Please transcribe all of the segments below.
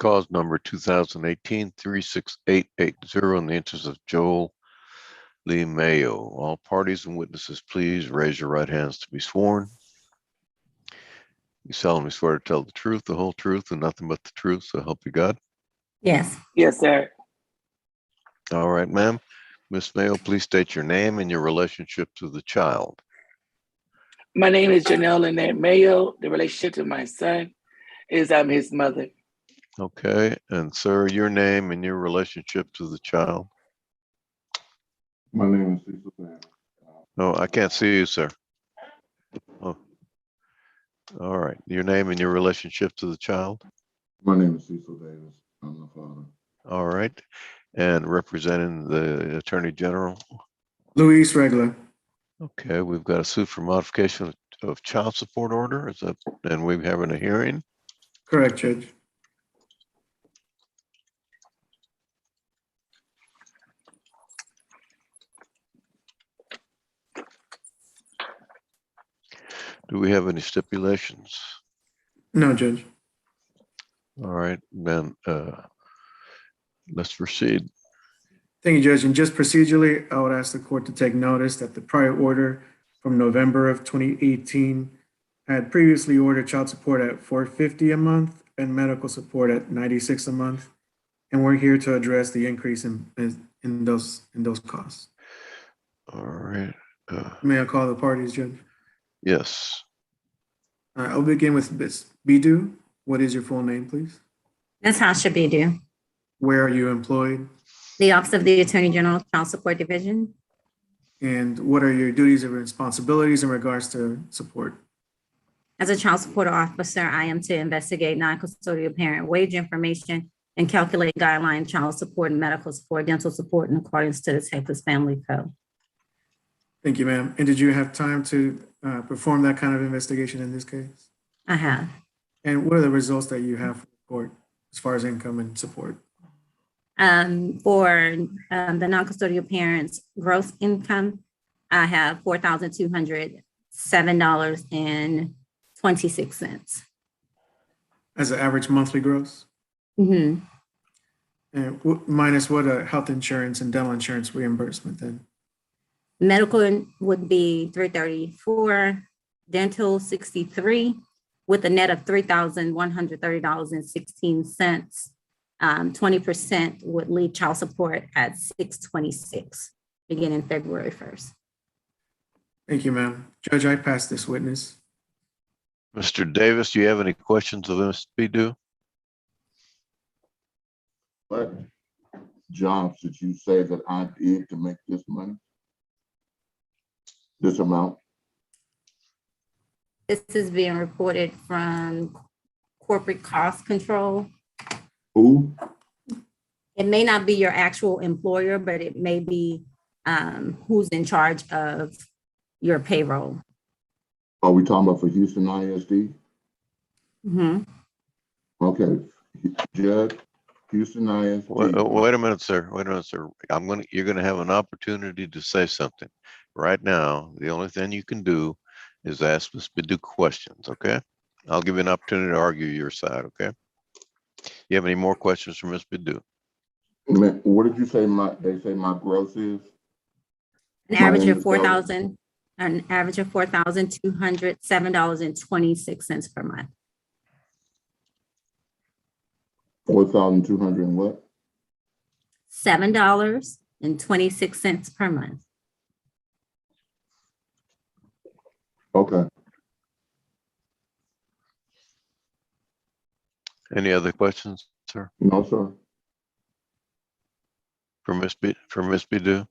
cause number 2018-36880 in the interest of Joel Lee Mayo. All parties and witnesses, please raise your right hands to be sworn. You solemnly swear to tell the truth, the whole truth, and nothing but the truth, so help you God? Yes. Yes, sir. All right, ma'am. Ms. Mayo, please state your name and your relationship to the child. My name is Janelle Lynette Mayo. The relationship to my son is I'm his mother. Okay, and sir, your name and your relationship to the child. My name is Cecil Davis. Oh, I can't see you, sir. Oh. All right, your name and your relationship to the child. My name is Cecil Davis. I'm the father. All right, and representing the Attorney General. Luis Regla. Okay, we've got a suit for modification of child support order. Is that, and we're having a hearing? Correct, Judge. Do we have any stipulations? No, Judge. All right, then let's proceed. Thank you, Judge. And just procedurally, I would ask the court to take notice that the prior order from November of 2018 had previously ordered child support at $450 a month and medical support at $96 a month. And we're here to address the increase in those costs. All right. May I call the parties, Judge? Yes. All right, I'll begin with Ms. Bidu. What is your full name, please? Natasha Bidu, Where are you employed? the Office of the Attorney General, Child Support Division. And what are your duties and responsibilities in regards to support? As a child support officer, I am to investigate non-custodial parent wage information and calculate guideline child support and medical support, dental support in accordance to the Texas Family Code. Thank you, ma'am. And did you have time to perform that kind of investigation in this case? I have. And what are the results that you have for the court as far as income and support? For the non-custodial parents' gross income, I have $4,207.26. As an average monthly gross? Mm-hmm. And minus what health insurance and dental insurance reimbursement then? Medical would be $334, dental $63, with a net of $3,130.16. 20% would leave child support at $626, beginning February 1st. Thank you, ma'am. Judge, I pass this witness. Mr. Davis, do you have any questions of Ms. Bidu? What jobs did you say that I did to make this money? This amount? This is being reported from corporate cost control. Who? It may not be your actual employer, but it may be who's in charge of your payroll. Are we talking about for Houston ISD? Mm-hmm. Okay, Judge, Houston ISD. Wait a minute, sir. Wait a minute, sir. You're gonna have an opportunity to say something. Right now, the only thing you can do is ask Ms. Bidu questions, okay? I'll give you an opportunity to argue your side, okay? You have any more questions for Ms. Bidu? What did you say they say my gross is? An average of $4,207.26 per month. 4,200 and what? $7.26 per month. Okay. Any other questions, sir? No, sir. For Ms. Bidu?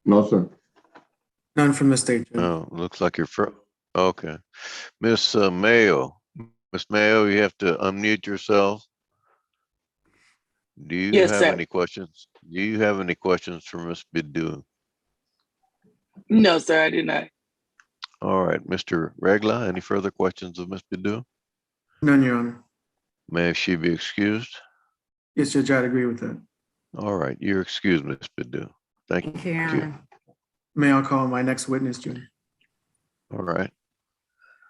No, sir. None from the state, Judge. Oh, looks like you're okay. Miss Mayo. Miss Mayo, you have to unmute yourself. Do you Yes, have sir. any questions? Do you have any questions for Ms. Bidu? No, sir, I did not. All right, Mr. Regla, any further questions of Ms. Bidu? None, Your Honor. May she be excused? Yes, Judge, I'd agree with that. All right, you're excused, Ms. Bidu. Thank Thank you, Your you. Honor. May I call my next witness, Judge? All right.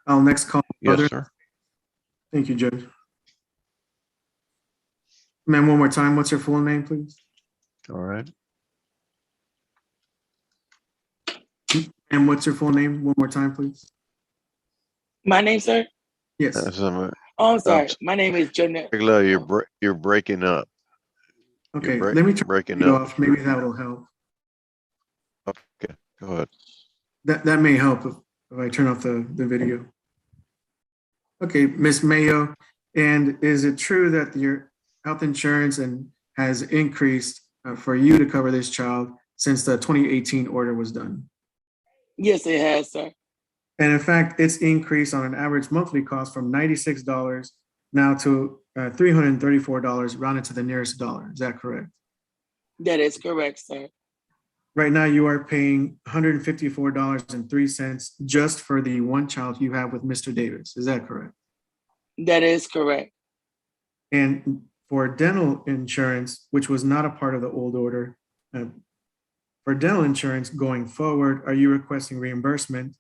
I'll next call Yes, mother. sir. Thank you, Judge. Ma'am, one more time, what's your full name, please? All right. And what's your full name? One more time, please. My name, sir? Yes. So, Oh, I'm sorry. My name is Janelle. Regla, you're breaking up. Okay, break- let me turn breaking it up. off. Maybe that will help. Okay, go ahead. That may help if I turn off the video. Okay, Ms. Mayo, and is it true that your health insurance has increased for you to cover this child since the 2018 order was done? Yes, it has, sir. And in fact, it's increased on an average monthly cost from $96 now to $334, rounded to the nearest dollar. Is that correct? That is correct, sir. Right now, you are paying $154.03 just for the one child you have with Mr. Davis. Is that correct? That is correct. And for dental insurance, which was not a part of the old order, for dental insurance going forward, are you requesting reimbursement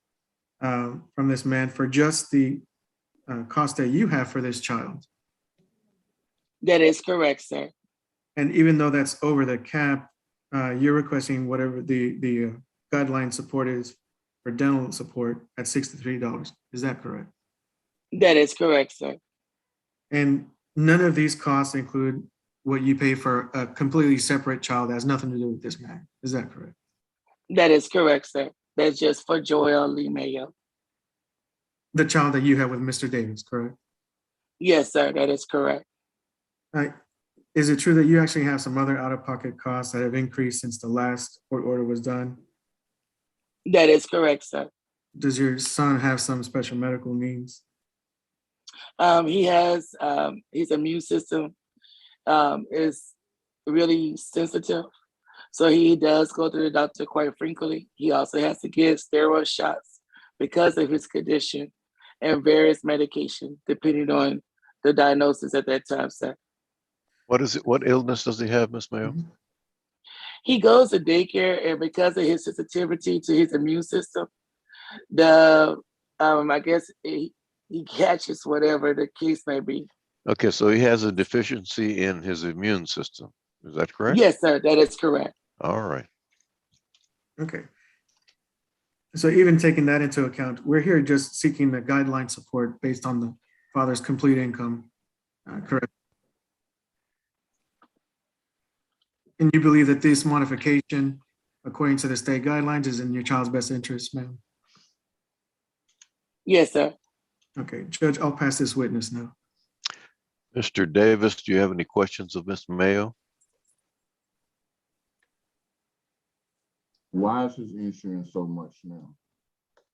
from this man for just the cost that you have for this child? That is correct, sir. And even though that's over the cap, you're requesting whatever the guideline support is for dental support at $63. Is that correct? That is correct, sir. And none of these costs include what you pay for a completely separate child that has nothing to do with this man. Is that correct? That is correct, sir. That's just for Joel Lee Mayo. The child that you have with Mr. Davis, correct? Yes, sir. That is correct. Is it true that you actually have some other out-of-pocket costs that have increased since the last court order was done? That is correct, sir. Does your son have some special medical needs? He has his immune system is really sensitive. So he does go to the doctor quite frequently. He also has to get steroid shots because of his condition and various medication, depending on the diagnosis at that time, sir. What is it? What illness does he have, Miss Mayo? He goes to daycare, and because of his sensitivity to his immune system, the I guess he catches whatever the case may be. Okay, so he has a deficiency in his immune system. Is that correct? Yes, sir, that is correct. All right. Okay. So even taking that into account, we're here just seeking the guideline support based on the father's complete income, correct? And you believe that this modification, according to the state guidelines, is in your child's best interest, ma'am? Yes, sir. Okay, Judge, I'll pass this witness now. Mr. Davis, do you have any questions of Miss Mayo? Why is his insurance so much now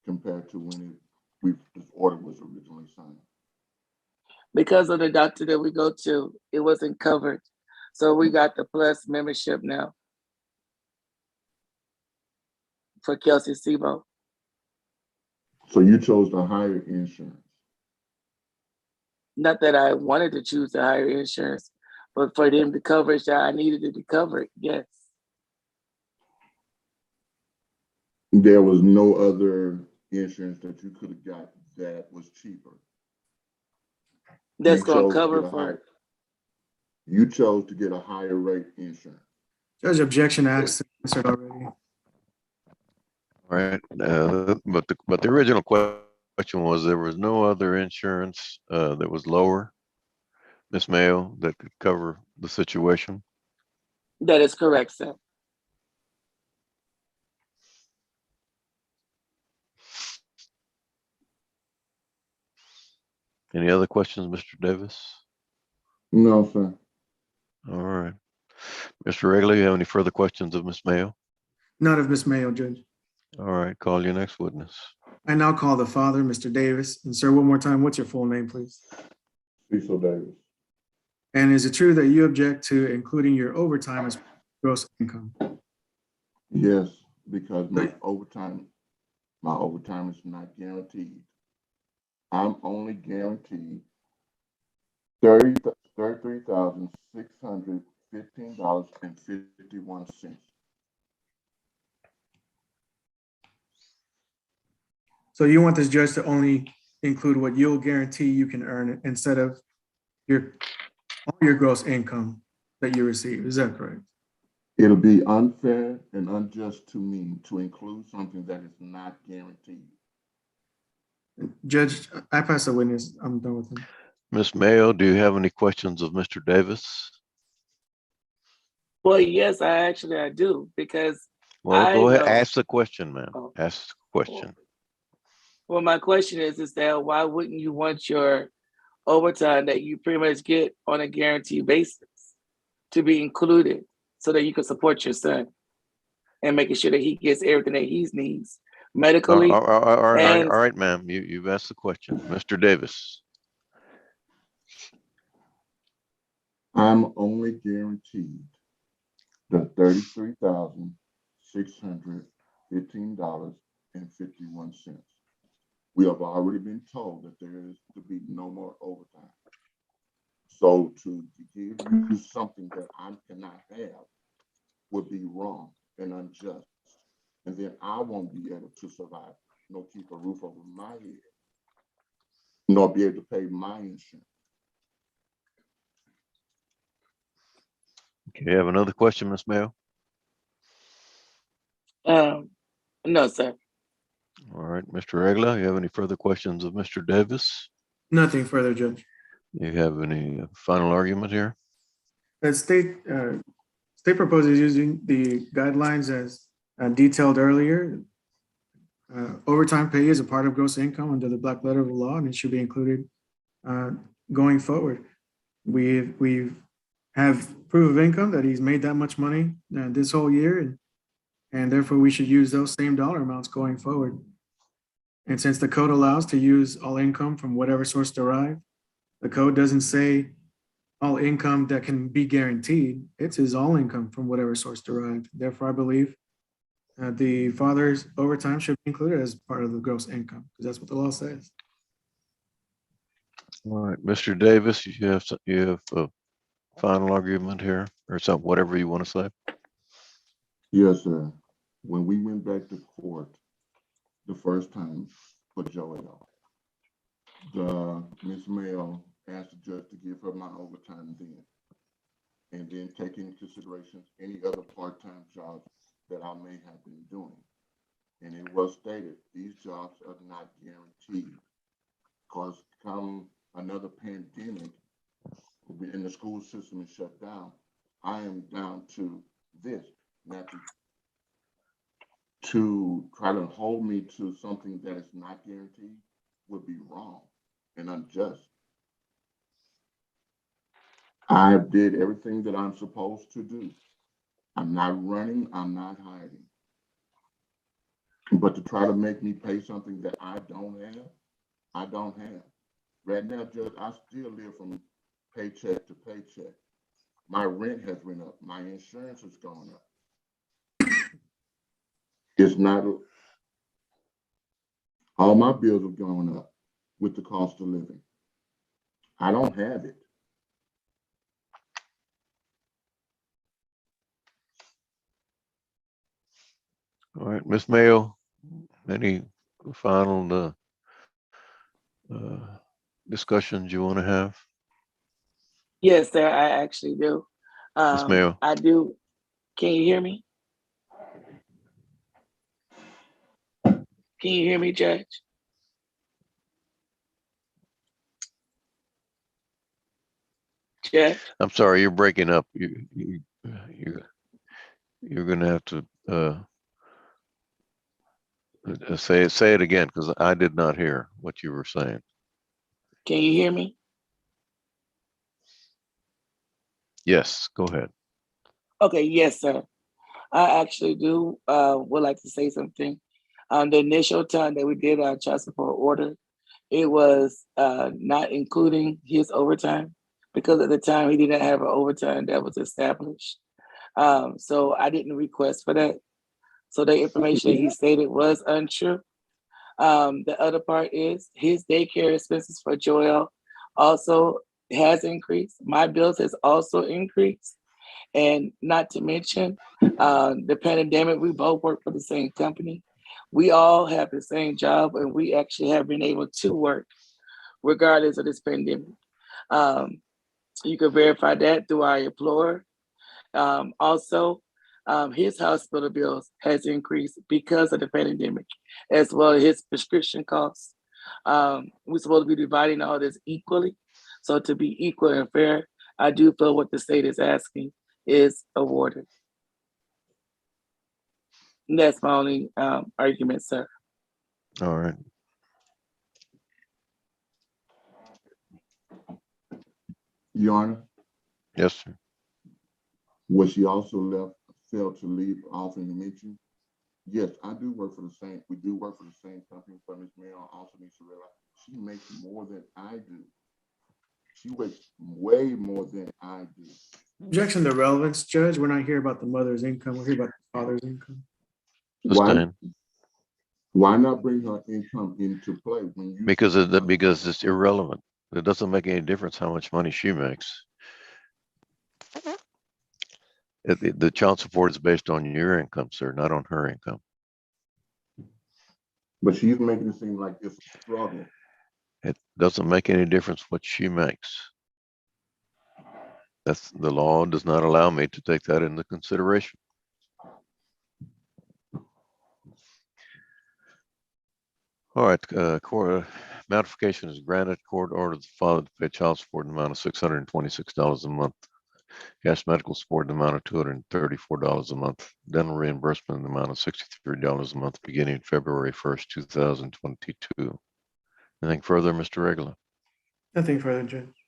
compared to when this order was originally signed? Because of the doctor that we go to, it wasn't covered. So we got the plus membership now for Kelsey Sebo. So you chose the higher insurance. Not that I wanted to choose the higher insurance, but for them the coverage that I needed to be covered, yes. There was no other insurance that you could have got that was cheaper. That's You gonna chose to cover get a for higher- You chose to get a higher rate insurance. Judge, objection asked and answered already. All right, but the original question was there was no other insurance that was lower, Miss Mayo, that could cover the situation. that is correct, sir. Any other questions, Mr. Davis? No, sir. All right. Mr. Regler, you have any further questions of Miss Mayo? Not of Ms. Mayo, Judge. All right, call your next witness. I now call the father, Mr. Davis. And sir, one more time, what's your full name, please? Cecil Davis. And is it true that you object to including your overtime as gross income? Yes, because my overtime is not guaranteed. I'm only guaranteed $33,615.51. So you want this judge to only include what you'll guarantee you can earn instead of all your gross income that you receive. Is that correct? It'll be unfair and unjust to me to include something that is not guaranteed. Judge, I pass the witness. I'm done with him. Ms. Mayo, do you have any questions of Mr. Davis? Well, yes, I do, because Well, I go ahead, know. ask the question, ma'am. Oh. Ask the question. Well, my question is that why wouldn't you want your overtime that you pretty much get on a guaranteed basis to be included so that you can support your son and making sure that he gets everything that he needs medically? All and right, ma'am. You've asked the question. Mr. Davis. I'm only guaranteed the $33,615.51. We have already been told that there is to be no more overtime. So to give you something that I cannot have would be wrong and unjust. And then I won't be able to survive, nor keep a roof over my head, nor be able to pay my insurance. Okay, you have another question, Ms. Mayo? no, sir. All right, Mr. Regla, you have any further questions of Mr. Davis? Nothing further, Judge. You have any final argument here? The state proposes using the guidelines as detailed earlier. Overtime pay is a part of gross income under the black letter of the law, and it should be included going forward. We have proof of income that he's made that much money this whole year, and therefore we should use those same dollar amounts going forward. And since the code allows to use all income from whatever source derived, the code doesn't say all income that can be guaranteed. It says all income from whatever source derived. Therefore, I believe the father's overtime should be included as part of the gross income, because that's what the law says. All right, Mr. Davis, you have a final argument here, or something, whatever you want to say? Yes, sir. When we went back to court the first time for Joel, Ms. Mayo asked the judge to give her my overtime then, and then take into consideration any other part-time jobs that I may have been doing. And it was stated, these jobs are not guaranteed, because come another pandemic and the school system is shut down, I am down to this. Now to try to hold me to something that is not guaranteed would be wrong and unjust. I did everything that I'm supposed to do. I'm not running, I'm not hiding. But to try to make me pay something that I don't have, I don't have. Right now, Judge, I still live from paycheck to paycheck. My rent has went up, my insurance has gone up. It's not, all my bills have gone up with the cost of living. I don't have it. All right, Ms. Mayo, any final discussions you want to have? Yes, sir, I actually do. Ms. Mayo? I do. Can you hear me? Can you hear me, Judge? Judge? I'm sorry, you're breaking up. You're gonna have to say it again, because I did not hear what you were saying. Can you hear me? Yes, go ahead. Okay, yes, sir. I actually do would like to say something. The initial time that we did our child support order, it was not including his overtime, because at the time he didn't have an overtime that was established. So I didn't request for that. So the information that he stated was untrue. The other part is his daycare expenses for Joel also has increased. My bills has also increased. And not to mention the pandemic, we both work for the same company. We all have the same job, and we actually have been able to work regardless of this pandemic. You can verify that through our employer. Also, his hospital bills has increased because of the pandemic, as well as his prescription costs. We're supposed to be dividing all this equally. So to be equal and fair, I do feel what the state is asking is awarded. And that's my only argument, sir. All right. Your Honor, Yes, sir. was she also failed to leave off in the mention? Yes, I do work for the same, we do work for the same company, but Ms. Mayor also needs to realize, she makes more than I do. She makes way more than I do. Objection to relevance, Judge. We're not here about the mother's income. We're here about the father's income. Sustain. Why not bring her income into play when you? Because it's irrelevant. It doesn't make any difference how much money she makes. The child support is based on your income, sir, not on her income. But she's making it seem like it's a struggle. It doesn't make any difference what she makes. That's the law does not allow me to take that into consideration. All right, court modification is granted. Court ordered the father to pay child support in the amount of $626 a month. Cash medical support in the amount of $234 a month. Dental reimbursement in the amount of $63 a month beginning February 1st, 2022. Anything further, Mr. Regula? Nothing further, Judge.